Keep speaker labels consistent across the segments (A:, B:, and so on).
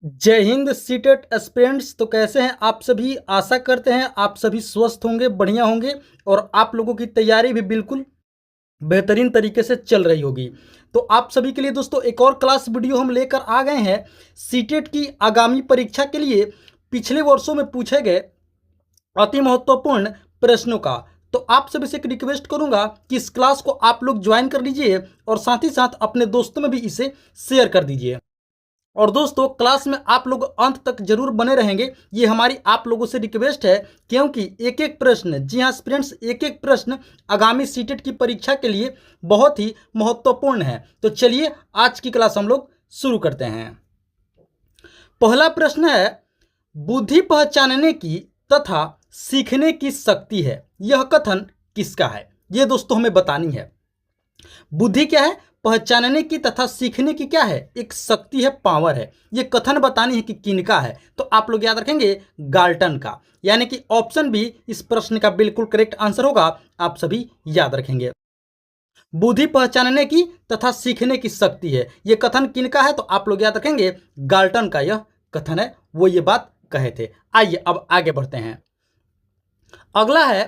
A: जय Hind CTET aspirants. तो कैसे हैं आप सभी? आशा करते हैं आप सभी स्वस्थ होंगे, बढ़िया होंगे और आप लोगों की तैयारी भी बिल्कुल बेहतरीन तरीके से चल रही होगी। तो आप सभी के लिए दोस्तों एक और क्लास वीडियो हम लेकर आ गए हैं सीटेट की आगामी परीक्षा के लिए पिछले वर्षों में पूछे गए अति महत्वपूर्ण प्रश्नों का। तो आप सभी से एक रिक्वेस्ट करूंगा कि इस क्लास को आप लोग ज्वाइन कर लीजिए और साथ ही साथ अपने दोस्तों में भी इसे शेयर कर दीजिए। और दोस्तों क्लास में आप लोग अंत तक जरूर बने रहेंगे, ये हमारी आप लोगों से रिक्वेस्ट है, क्योंकि एक एक प्रश्न, जी हाँ फ्रेंड्स, एक एक प्रश्न आगामी सीटेट की परीक्षा के लिए बहुत ही महत्वपूर्ण है। तो चलिए आज की क्लास हम लोग शुरू करते हैं। पहला प्रश्न है, बुद्धि पहचानने की तथा सीखने की शक्ति है, यह कथन किसका है? ये दोस्तों हमें बतानी है। बुद्धि क्या है? पहचानने की तथा सीखने की क्या है? एक शक्ति है, पावर है। ये कथन बतानी है कि किनका है, तो आप लोग याद रखेंगे गाल्टन का, यानी कि ऑप्शन बी इस प्रश्न का बिल्कुल करेक्ट आंसर होगा। आप सभी याद रखेंगे, बुद्धि पहचानने की तथा सीखने की शक्ति है, ये कथन किनका है? तो आप लोग याद रखेंगे गाल्टन का यह कथन है, वो ये बात कहे थे। आइए अब आगे बढ़ते हैं। अगला है,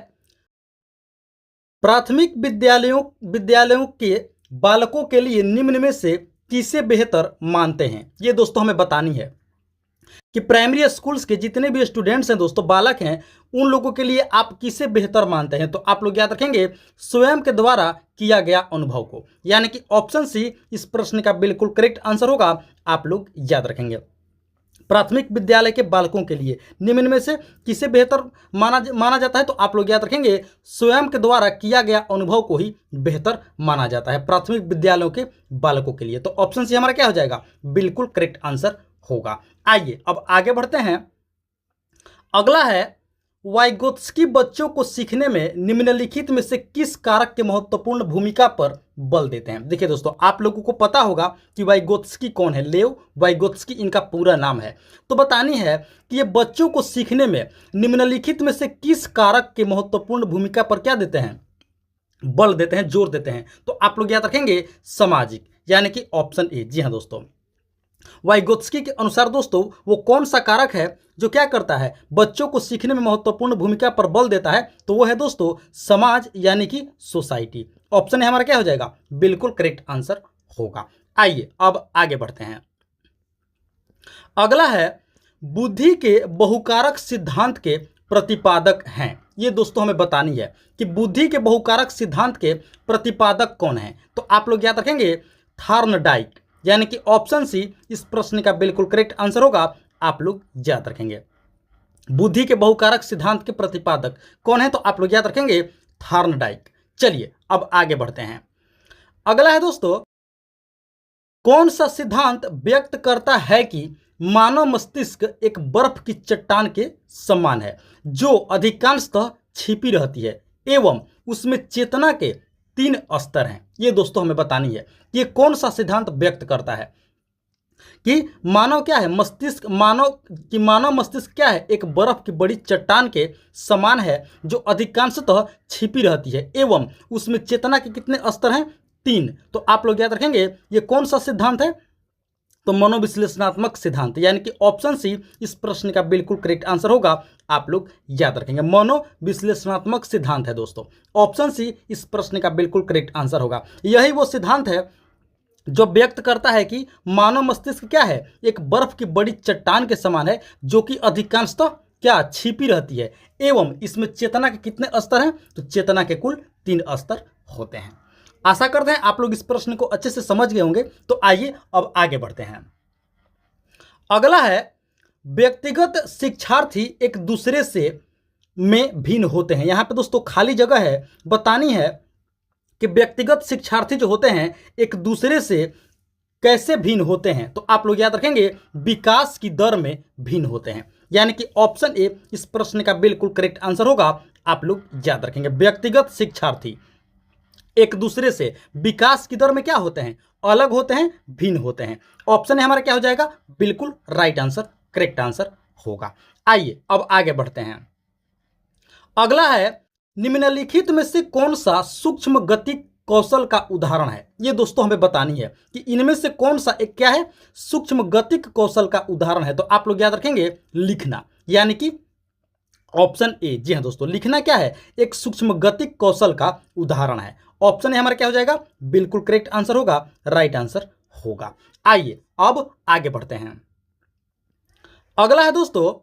A: प्राथमिक विद्यालयों के बालकों के लिए निम्न में से किसे बेहतर मानते हैं? ये दोस्तों हमें बतानी है कि प्राइमरी स्कूल्स के जितने भी स्टूडेंट्स हैं दोस्तों, बालक हैं, उन लोगों के लिए आप किसे बेहतर मानते हैं? तो आप लोग याद रखेंगे स्वयं के द्वारा किया गया अनुभव को, यानी कि ऑप्शन सी इस प्रश्न का बिल्कुल करेक्ट आंसर होगा। आप लोग याद रखेंगे प्राथमिक विद्यालय के बालकों के लिए निम्न में से किसे बेहतर माना जाता है? तो आप लोग याद रखेंगे स्वयं के द्वारा किया गया अनुभव को ही बेहतर माना जाता है प्राथमिक विद्यालयों के बालकों के लिए। तो ऑप्शन सी हमारा क्या हो जाएगा? बिल्कुल करेक्ट आंसर होगा। आइए अब आगे बढ़ते हैं। अगला है, वाइगोत्स्की बच्चों को सीखने में निम्नलिखित में से किस कारक के महत्वपूर्ण भूमिका पर बल देते हैं? देखिए दोस्तों, आप लोगों को पता होगा कि वाइगोत्स्की कौन है। लेव वाइगोत्स्की इनका पूरा नाम है। तो बतानी है कि ये बच्चों को सीखने में निम्नलिखित में से किस कारक के महत्वपूर्ण भूमिका पर क्या देते हैं? बल देते हैं, जोर देते हैं। तो आप लोग याद रखेंगे सामाजिक, यानी कि ऑप्शन ए। जी हाँ दोस्तों, वाइगोत्स्की के अनुसार दोस्तों वो कौन सा कारक है जो क्या करता है? बच्चों को सीखने में महत्वपूर्ण भूमिका पर बल देता है। तो वो है दोस्तों समाज, यानी कि सोसाइटी। ऑप्शन है हमारा क्या हो जाएगा? बिल्कुल करेक्ट आंसर होगा। आइए अब आगे बढ़ते हैं। अगला है, बुद्धि के बहुकारक सिद्धांत के प्रतिपादक हैं। ये दोस्तों हमें बतानी है कि बुद्धि के बहुकारक सिद्धांत के प्रतिपादक कौन है? तो आप लोग याद रखेंगे थॉर्नडाइक, यानी कि ऑप्शन सी इस प्रश्न का बिल्कुल करेक्ट आंसर होगा। आप लोग याद रखेंगे बुद्धि के बहुकारक सिद्धांत के प्रतिपादक कौन है? तो आप लोग याद रखेंगे थॉर्नडाइक। चलिए अब आगे बढ़ते हैं। अगला है दोस्तों, कौन सा सिद्धांत व्यक्त करता है कि मानव मस्तिष्क एक बर्फ की चट्टान के समान है जो अधिकांशतः छिपी रहती है एवं उसमें चेतना के 3 स्तर हैं? ये दोस्तों हमें बतानी है ये कौन सा सिद्धांत व्यक्त करता है कि मानव क्या है? मानव मस्तिष्क क्या है? एक बर्फ की बड़ी चट्टान के समान है जो अधिकांशतः छिपी रहती है एवं उसमें चेतना के कितने स्तर हैं? 3। तो आप लोग याद रखेंगे ये कौन सा सिद्धांत है? तो मनोविश्लेषणात्मक सिद्धांत, यानी कि ऑप्शन सी इस प्रश्न का बिल्कुल करेक्ट आंसर होगा। आप लोग याद रखेंगे मनोविश्लेषणात्मक सिद्धांत है दोस्तों। ऑप्शन सी इस प्रश्न का बिल्कुल करेक्ट आंसर होगा। यही वो सिद्धांत है जो व्यक्त करता है कि मानव मस्तिष्क क्या है? एक बर्फ की बड़ी चट्टान के समान है जो कि अधिकांशतः क्या छिपी रहती है एवं इसमें चेतना के कितने स्तर हैं? तो चेतना के कुल 3 स्तर होते हैं। आशा करते हैं आप लोग इस प्रश्न को अच्छे से समझ गए होंगे। तो आइए अब आगे बढ़ते हैं। अगला है, व्यक्तिगत शिक्षार्थी एक दूसरे से में भिन्न होते हैं। यहां पे दोस्तों खाली जगह है, बतानी है कि व्यक्तिगत शिक्षार्थी जो होते हैं एक दूसरे से कैसे भिन्न होते हैं? तो आप लोग याद रखेंगे विकास की दर में भिन्न होते हैं, यानी कि ऑप्शन ए इस प्रश्न का बिल्कुल करेक्ट आंसर होगा। आप लोग याद रखेंगे व्यक्तिगत शिक्षार्थी एक दूसरे से विकास की दर में क्या होते हैं? अलग होते हैं, भिन्न होते हैं। ऑप्शन है हमारा क्या हो जाएगा? बिल्कुल राइट आंसर, करेक्ट आंसर होगा। आइए अब आगे बढ़ते हैं। अगला है, निम्नलिखित में से कौन सा सूक्ष्म गति कौशल का उदाहरण है? ये दोस्तों हमें बतानी है कि इनमें से कौन सा एक क्या है, सूक्ष्म गतिक कौशल का उदाहरण है। तो आप लोग याद रखेंगे लिखना, यानी कि ऑप्शन ए। जी हाँ दोस्तों, लिखना क्या है, एक सूक्ष्म गतिक कौशल का उदाहरण है। ऑप्शन ए हमारा क्या हो जाएगा, बिल्कुल करेक्ट आंसर होगा, राइट आंसर होगा। आइए अब आगे बढ़ते हैं। अगला है दोस्तों,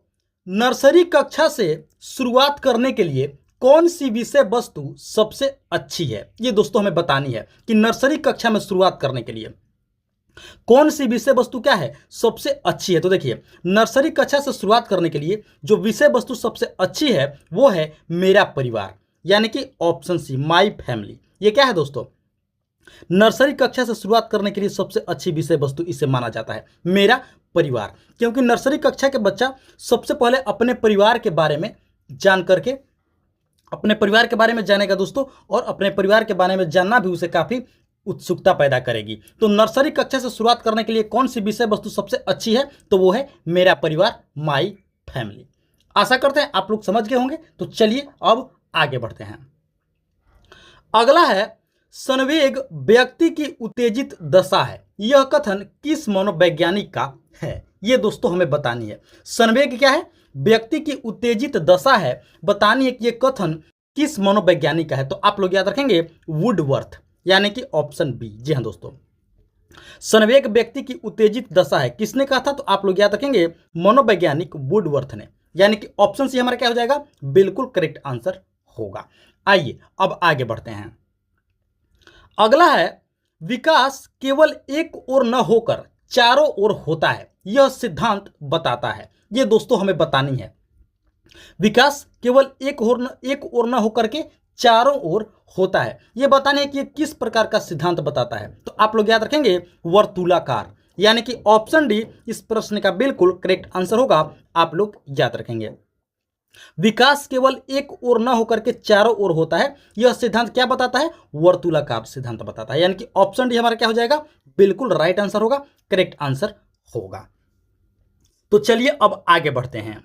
A: नर्सरी कक्षा से शुरुआत करने के लिए कौन सी विषय वस्तु सबसे अच्छी है? ये दोस्तों हमें बतानी है कि नर्सरी कक्षा में शुरुआत करने के लिए कौन सी विषय वस्तु क्या है, सबसे अच्छी है। तो देखिए, नर्सरी कक्षा से शुरुआत करने के लिए जो विषय वस्तु सबसे अच्छी है वो है मेरा परिवार, यानी कि ऑप्शन सी, माई फैमिली। ये क्या है दोस्तों, नर्सरी कक्षा से शुरुआत करने के लिए सबसे अच्छी विषय वस्तु इसे माना जाता है, मेरा परिवार। क्योंकि नर्सरी कक्षा के बच्चा सबसे पहले अपने परिवार के बारे में जान करके अपने परिवार के बारे में जानेगा दोस्तों, और अपने परिवार के बारे में जानना भी उसे काफ़ी उत्सुकता पैदा करेगी। तो नर्सरी कक्षा से शुरुआत करने के लिए कौन सी विषय वस्तु सबसे अच्छी है, तो वो है मेरा परिवार, माई फैमिली। आशा करते हैं आप लोग समझ गए होंगे। तो चलिए अब आगे बढ़ते हैं। अगला है, संवेग व्यक्ति की उत्तेजित दशा है, यह कथन किस मनोवैज्ञानिक का है? ये दोस्तों हमें बतानी है। संवेग क्या है, व्यक्ति की उत्तेजित दशा है, बतानी है कि ये कथन किस मनोवैज्ञानिक का है। तो आप लोग याद रखेंगे वुडवर्थ, यानी कि ऑप्शन बी। जी हाँ दोस्तों, संवेग व्यक्ति की उत्तेजित दशा है, किसने कहा था? तो आप लोग याद रखेंगे मनोवैज्ञानिक वुडवर्थ ने, यानी कि ऑप्शन सी हमारा क्या हो जाएगा, बिल्कुल करेक्ट आंसर होगा। आइए अब आगे बढ़ते हैं। अगला है, विकास केवल एक ओर न होकर चारों ओर होता है, यह सिद्धांत बताता है। ये दोस्तों हमें बतानी है। विकास केवल एक ओर न होकर के चारों ओर होता है, यह बताना है कि ये किस प्रकार का सिद्धांत बताता है। तो आप लोग याद रखेंगे वर्तुलाकार, यानी कि ऑप्शन डी इस प्रश्न का बिल्कुल करेक्ट आंसर होगा। आप लोग याद रखेंगे, विकास केवल एक ओर न होकर के चारों ओर होता है, यह सिद्धांत क्या बताता है, वर्तुलाकार सिद्धांत बताता है, यानी कि ऑप्शन डी हमारा क्या हो जाएगा, बिल्कुल राइट आंसर होगा, करेक्ट आंसर होगा। तो चलिए अब आगे बढ़ते हैं।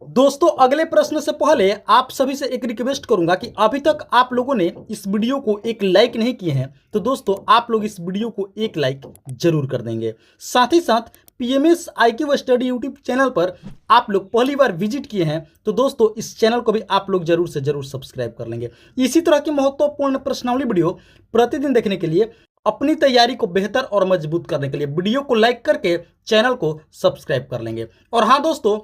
A: दोस्तों अगले प्रश्न से पहले आप सभी से एक रिक्वेस्ट करूंगा कि अभी तक आप लोगों ने इस वीडियो को एक लाइक नहीं किए हैं, तो दोस्तों आप लोग इस वीडियो को एक लाइक जरूर कर देंगे। साथ ही साथ PMS IQ study YouTube channel पर आप लोग पहली बार विजिट किए हैं, तो दोस्तों इस चैनल को भी आप लोग जरूर से जरूर सब्सक्राइब कर लेंगे। इसी तरह की महत्वपूर्ण प्रश्नावली वीडियो प्रतिदिन देखने के लिए, अपनी तैयारी को बेहतर और मजबूत करने के लिए वीडियो को लाइक करके चैनल को सब्सक्राइब कर लेंगे। और हाँ दोस्तों,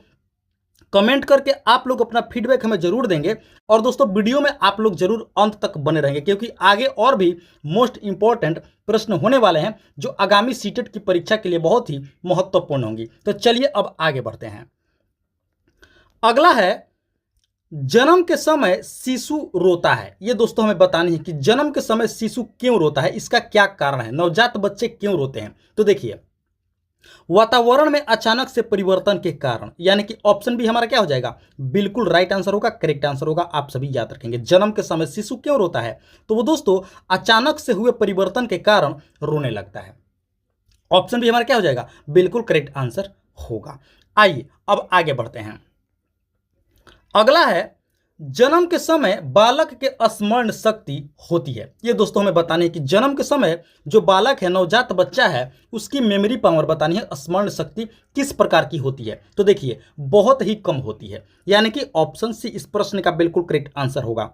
A: कमेंट करके आप लोग अपना फीडबैक हमें जरूर देंगे। और दोस्तों वीडियो में आप लोग जरूर अंत तक बने रहेंगे, क्योंकि आगे और भी मोस्ट इंपॉर्टेंट प्रश्न होने वाले हैं जो आगामी सीटेट की परीक्षा के लिए बहुत ही महत्वपूर्ण होंगी। तो चलिए अब आगे बढ़ते हैं। अगला है, जन्म के समय शिशु रोता है। ये दोस्तों हमें बतानी है कि जन्म के समय शिशु क्यों रोता है, इसका क्या कारण है, नवजात बच्चे क्यों रोते हैं। तो देखिए, वातावरण में अचानक से परिवर्तन के कारण, यानी कि ऑप्शन बी हमारा क्या हो जाएगा, बिल्कुल राइट आंसर होगा, करेक्ट आंसर होगा। आप सभी याद रखेंगे, जन्म के समय शिशु क्यों रोता है, तो वो दोस्तों अचानक से हुए परिवर्तन के कारण रोने लगता है। ऑप्शन बी हमारा क्या हो जाएगा, बिल्कुल करेक्ट आंसर होगा। आइए अब आगे बढ़ते हैं। अगला है, जन्म के समय बालक के स्मरण शक्ति होती है। ये दोस्तों हमें बतानी है कि जन्म के समय जो बालक है, नवजात बच्चा है, उसकी मेमोरी पावर बतानी है, स्मरण शक्ति किस प्रकार की होती है। तो देखिए, बहुत ही कम होती है, यानी कि ऑप्शन सी इस प्रश्न का बिल्कुल करेक्ट आंसर होगा।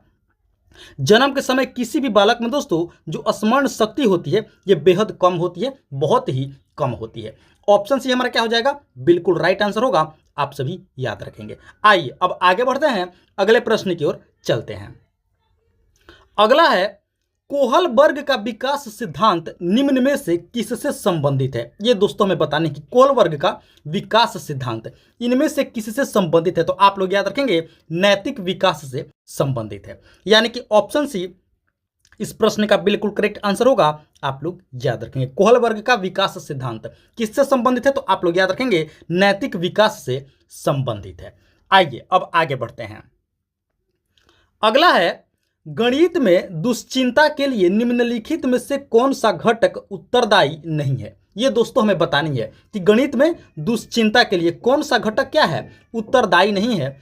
A: जन्म के समय किसी भी बालक में दोस्तों जो स्मरण शक्ति होती है, ये बेहद कम होती है, बहुत ही कम होती है। ऑप्शन सी हमारा क्या हो जाएगा, बिल्कुल राइट आंसर होगा। आप सभी याद रखेंगे। आइए अब आगे बढ़ते हैं, अगले प्रश्न की ओर चलते हैं। अगला है, कोहल वर्ग का विकास सिद्धांत निम्न में से किससे संबंधित है। ये दोस्तों हमें बताने की, कोहल वर्ग का विकास सिद्धांत इनमें से किससे संबंधित है। तो आप लोग याद रखेंगे नैतिक विकास से संबंधित है, यानी कि ऑप्शन सी इस प्रश्न का बिल्कुल करेक्ट आंसर होगा। आप लोग याद रखेंगे, कोहल वर्ग का विकास सिद्धांत किससे संबंधित है, तो आप लोग याद रखेंगे नैतिक विकास से संबंधित है। आइए अब आगे बढ़ते हैं। अगला है, गणित में दुश्चिंता के लिए निम्नलिखित में से कौन सा घटक उत्तरदायी नहीं है। ये दोस्तों हमें बतानी है कि गणित में दुश्चिंता के लिए कौन सा घटक क्या है, उत्तरदायी नहीं है।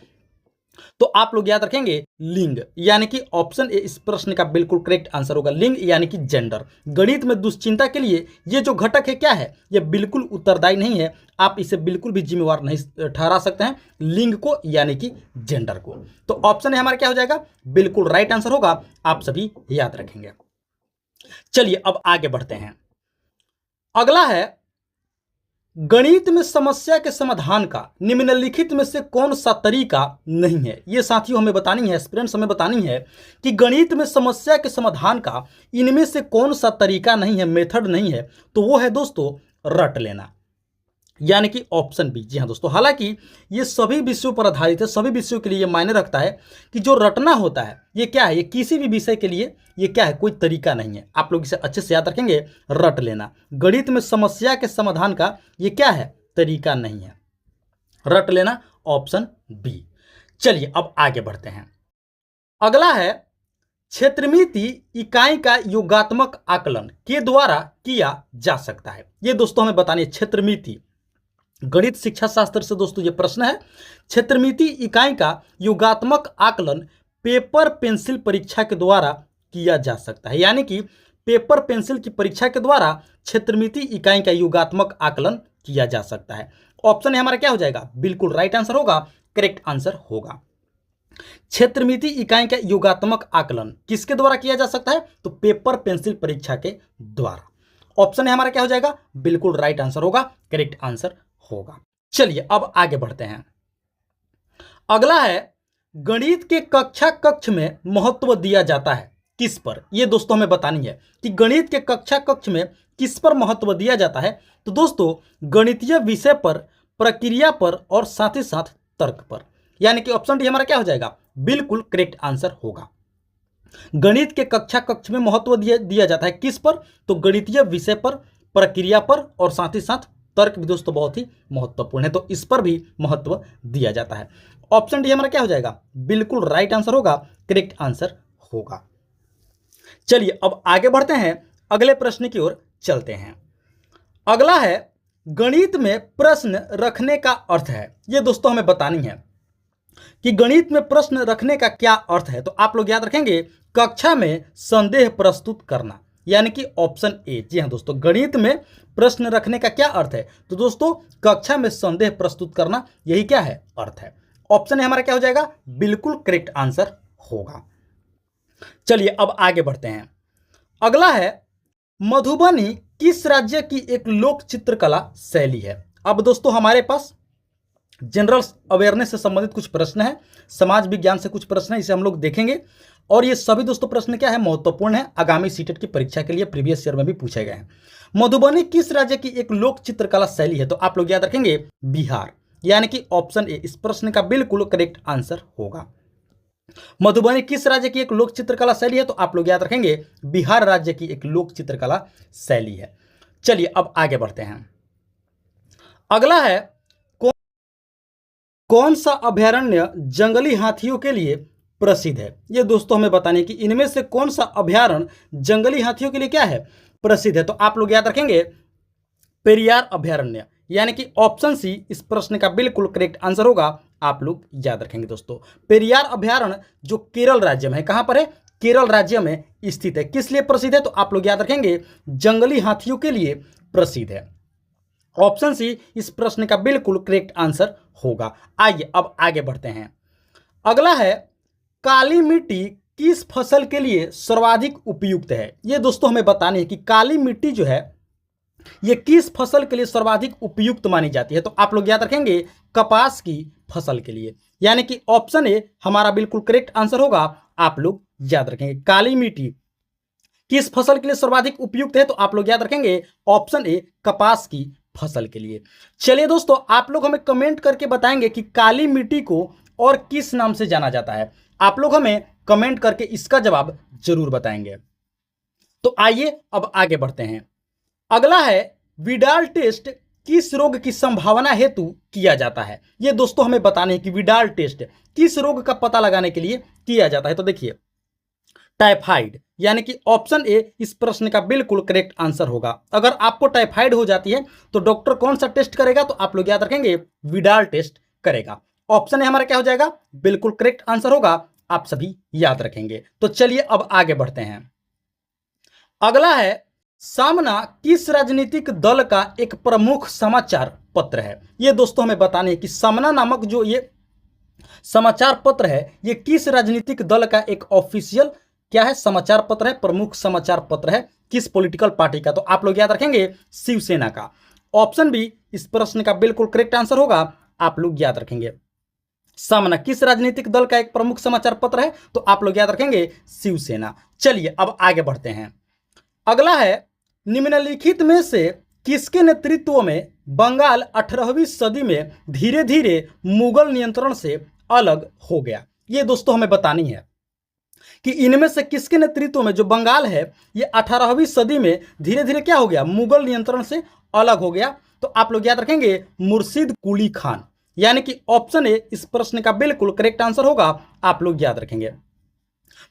A: तो आप लोग याद रखेंगे लिंग, यानी कि ऑप्शन ए इस प्रश्न का बिल्कुल करेक्ट आंसर होगा। लिंग यानी कि जेंडर। गणित में दुश्चिंता के लिए ये जो घटक है क्या है, ये बिल्कुल उत्तरदायी नहीं है। आप इसे बिल्कुल भी जिम्मेवार नहीं ठहरा सकते हैं लिंग को, यानी कि जेंडर को। तो ऑप्शन ए हमारा क्या हो जाएगा, बिल्कुल राइट आंसर होगा। आप सभी याद रखेंगे। चलिए अब आगे बढ़ते हैं। अगला है, गणित में समस्या के समाधान का निम्नलिखित में से कौन सा तरीका नहीं है। ये साथियों हमें बतानी है, एस्पिरेंट्स हमें बतानी है कि गणित में समस्या के समाधान का इनमें से कौन सा तरीका नहीं है, मेथड नहीं है। तो वो है दोस्तों रट लेना, यानी कि ऑप्शन बी। जी हाँ दोस्तों, हालांकि ये सभी विषयों पर आधारित है, सभी विषयों के लिए ये मायने रखता है कि जो रटना होता है ये क्या है, ये किसी भी विषय के लिए ये क्या है, कोई तरीका नहीं है। आप लोग इसे अच्छे से याद रखेंगे, रट लेना। गणित में समस्या के समाधान का ये क्या है, तरीका नहीं है, रट लेना, ऑप्शन बी। चलिए अब आगे बढ़ते हैं। अगला है, क्षेत्रमिति इकाई का योगात्मक आकलन के द्वारा किया जा सकता है। ये दोस्तों हमें बतानी है, क्षेत्रमिति गणित शिक्षा शास्त्र से दोस्तों ये प्रश्न है। क्षेत्रमिति इकाई का योगात्मक आकलन पेपर पेंसिल परीक्षा के द्वारा किया जा सकता है, यानी कि पेपर पेंसिल की परीक्षा के द्वारा क्षेत्रमिति इकाई का योगात्मक आकलन किया जा सकता है। ऑप्शन है हमारा क्या हो जाएगा, बिल्कुल राइट आंसर होगा, करेक्ट आंसर होगा। क्षेत्रमिति इकाई का योगात्मक आकलन किसके द्वारा किया जा सकता है, तो पेपर पेंसिल परीक्षा के द्वारा। ऑप्शन है हमारा क्या हो जाएगा, बिल्कुल राइट आंसर होगा, करेक्ट आंसर होगा। चलिए अब आगे बढ़ते हैं। अगला है, गणित के कक्षा कक्ष में महत्व दिया जाता है किस पर। यह दोस्तों हमें बतानी है कि गणित के कक्षा कक्ष में किस पर महत्व दिया जाता है। तो दोस्तों गणितीय विषय पर, प्रक्रिया पर और साथ ही साथ तर्क पर, यानी कि ऑप्शन डी हमारा क्या हो जाएगा, बिल्कुल करेक्ट आंसर होगा। गणित के कक्षा कक्ष में महत्व दिया जाता है किस पर, तो गणितीय विषय पर, प्रक्रिया पर और साथ ही साथ तर्क भी दोस्तों बहुत ही महत्वपूर्ण है, तो इस पर भी महत्व दिया जाता है। ऑप्शन डी हमारा क्या हो जाएगा, बिल्कुल राइट आंसर होगा, करेक्ट आंसर होगा। चलिए अब आगे बढ़ते हैं, अगले प्रश्न की ओर चलते हैं। अगला है, गणित में प्रश्न रखने का अर्थ है। ये दोस्तों हमें बतानी है कि गणित में प्रश्न रखने का क्या अर्थ है। तो आप लोग याद रखेंगे, कक्षा में संदेह प्रस्तुत करना, यानी कि ऑप्शन ए। जी हाँ दोस्तों, गणित में प्रश्न रखने का क्या अर्थ है, तो दोस्तों कक्षा में संदेह प्रस्तुत करना, यही क्या है, अर्थ है। ऑप्शन ए हमारा क्या हो जाएगा, बिल्कुल करेक्ट आंसर होगा। चलिए अब आगे बढ़ते हैं। अगला है, मधुबनी किस राज्य की एक लोक चित्रकला शैली है। अब दोस्तों हमारे पास जनरल अवेयरनेस से संबंधित कुछ प्रश्न है, समाज विज्ञान से कुछ प्रश्न है, इसे हम लोग देखेंगे। और ये सभी दोस्तों प्रश्न क्या है, महत्वपूर्ण है, आगामी सीटेट की परीक्षा के लिए प्रीवियस ईयर में भी पूछे गए हैं। मधुबनी किस राज्य की एक लोक चित्रकला शैली है, तो आप लोग याद रखेंगे बिहार, यानी कि ऑप्शन ए इस प्रश्न का बिल्कुल करेक्ट आंसर होगा। मधुबनी किस राज्य की एक लोक चित्रकला शैली है, तो आप लोग याद रखेंगे बिहार राज्य की एक लोक चित्रकला शैली है। चलिए अब आगे बढ़ते हैं। अगला है, कौन सा अभयारण्य जंगली हाथियों के लिए प्रसिद्ध है। ये दोस्तों हमें बताने कि इनमें से कौन सा अभयारण्य जंगली हाथियों के लिए क्या है, प्रसिद्ध है। तो आप लोग याद रखेंगे पेरियार अभयारण्य, यानी कि ऑप्शन सी इस प्रश्न का बिल्कुल करेक्ट आंसर होगा। आप लोग याद रखेंगे दोस्तों, पेरियार अभयारण्य जो केरल राज्य में है, कहां पर है, केरल राज्य में स्थित है। किस लिए प्रसिद्ध है, तो आप लोग याद रखेंगे जंगली हाथियों के लिए प्रसिद्ध है। ऑप्शन सी इस प्रश्न का बिल्कुल करेक्ट आंसर होगा। आइए अब आगे बढ़ते हैं। अगला है, काली मिट्टी किस फसल के लिए सर्वाधिक उपयुक्त है। ये दोस्तों हमें बतानी है कि काली मिट्टी जो है ये किस फसल के लिए सर्वाधिक उपयुक्त मानी जाती है। तो आप लोग याद रखेंगे कपास की फसल के लिए, यानी कि ऑप्शन ए हमारा बिल्कुल करेक्ट आंसर होगा। आप लोग याद रखेंगे काली मिट्टी किस फसल के लिए सर्वाधिक उपयुक्त है, तो आप लोग याद रखेंगे ऑप्शन ए कपास की फसल के लिए। चलिए दोस्तों, आप लोग हमें कमेंट करके बताएंगे कि काली मिट्टी को और किस नाम से जाना जाता है। आप लोग हमें कमेंट करके इसका जवाब जरूर बताएंगे। तो आइए अब आगे बढ़ते हैं। अगला है, विडाल टेस्ट किस रोग की संभावना हेतु किया जाता है। यह दोस्तों हमें बताने हैं कि विडाल टेस्ट किस रोग का पता लगाने के लिए किया जाता है। तो देखिए टाइफाइड, यानी कि ऑप्शन ए इस प्रश्न का बिल्कुल करेक्ट आंसर होगा। अगर आपको टाइफाइड हो जाती है तो डॉक्टर कौन सा टेस्ट करेगा, तो आप लोग याद रखेंगे विडाल टेस्ट करेगा। ऑप्शन ए हमारा क्या हो जाएगा, बिल्कुल करेक्ट आंसर होगा, आप सभी याद रखेंगे। तो चलिए अब आगे बढ़ते हैं। अगला है, सामना किस राजनीतिक दल का एक प्रमुख समाचार पत्र है। ये दोस्तों हमें बतानी है कि सामना नामक जो ये समाचार पत्र है ये किस राजनीतिक दल का एक ऑफिशियल क्या है, समाचार पत्र है, प्रमुख समाचार पत्र है, किस पॉलिटिकल पार्टी का। तो आप लोग याद रखेंगे शिवसेना का। ऑप्शन बी इस प्रश्न का बिल्कुल करेक्ट आंसर होगा, आप लोग याद रखेंगे। सामना किस राजनीतिक दल का एक प्रमुख समाचार पत्र है, तो आप लोग याद रखेंगे शिवसेना। चलिए अब आगे बढ़ते हैं। अगला है, निम्नलिखित में से किसके नेतृत्व में बंगाल 18वीं सदी में धीरे धीरे मुगल नियंत्रण से अलग हो गया। ये दोस्तों हमें बतानी है कि इनमें से किसके नेतृत्व में जो बंगाल है ये 18वीं सदी में धीरे धीरे क्या हो गया, मुगल नियंत्रण से अलग हो गया। तो आप लोग याद रखेंगे मुर्शिद कुली खान, यानी कि ऑप्शन ए इस प्रश्न का बिल्कुल करेक्ट आंसर होगा, आप लोग याद रखेंगे।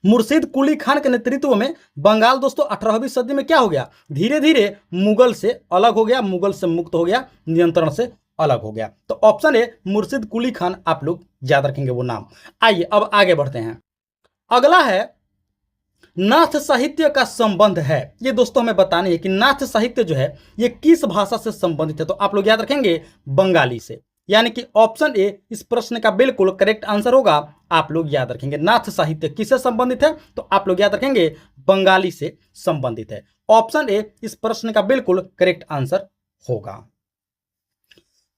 A: मुर्शिद कुली खान के नेतृत्व में बंगाल दोस्तों 18वीं सदी में क्या हो गया, धीरे धीरे मुगल से अलग हो गया, मुगल से मुक्त हो गया, नियंत्रण से अलग हो गया। तो ऑप्शन ए मुर्शिद कुली खान, आप लोग याद रखेंगे वो नाम। आइए अब आगे बढ़ते हैं। अगला है, नाथ साहित्य का संबंध है। ये दोस्तों हमें बतानी है कि नाथ साहित्य जो है ये किस भाषा से संबंधित है। तो आप लोग याद रखेंगे बंगाली से, यानी कि ऑप्शन ए इस प्रश्न का बिल्कुल करेक्ट आंसर होगा, आप लोग याद रखेंगे। नाथ साहित्य किससे संबंधित है, तो आप लोग याद रखेंगे बंगाली से संबंधित है। ऑप्शन ए इस प्रश्न का बिल्कुल करेक्ट आंसर होगा।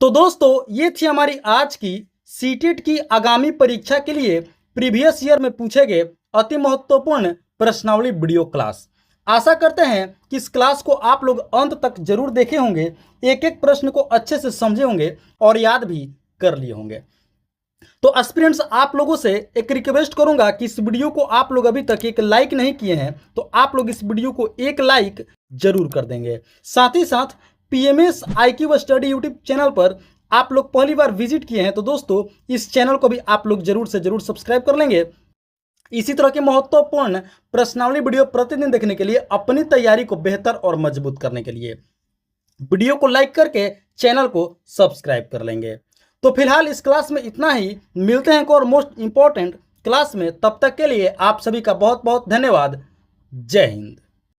A: तो दोस्तों ये थी हमारी आज की सीटेट की आगामी परीक्षा के लिए प्रीवियस ईयर में पूछे गए अति महत्वपूर्ण प्रश्नावली वीडियो क्लास। आशा करते हैं कि इस क्लास को आप लोग अंत तक जरूर देखे होंगे, एक एक प्रश्न को अच्छे से समझे होंगे और याद भी कर लिए होंगे। तो एस्पिरेंट्स आप लोगों से एक रिक्वेस्ट करूंगा कि इस वीडियो को आप लोग अभी तक एक लाइक नहीं किए हैं तो आप लोग इस वीडियो को एक लाइक जरूर कर देंगे। साथ ही साथ PMS IQ study YouTube channel पर आप लोग पहली बार विजिट किए हैं तो दोस्तों इस चैनल को भी आप लोग जरूर से जरूर सब्सक्राइब कर लेंगे। इसी तरह के महत्वपूर्ण प्रश्नावली वीडियो प्रतिदिन देखने के लिए, अपनी तैयारी को बेहतर और मजबूत करने के लिए वीडियो को लाइक करके चैनल को सब्सक्राइब कर लेंगे। तो फिलहाल इस क्लास में इतना ही, मिलते हैं एक और मोस्ट इंपॉर्टेंट क्लास में। तब तक के लिए आप सभी का बहुत बहुत धन्यवाद। जय हिंद।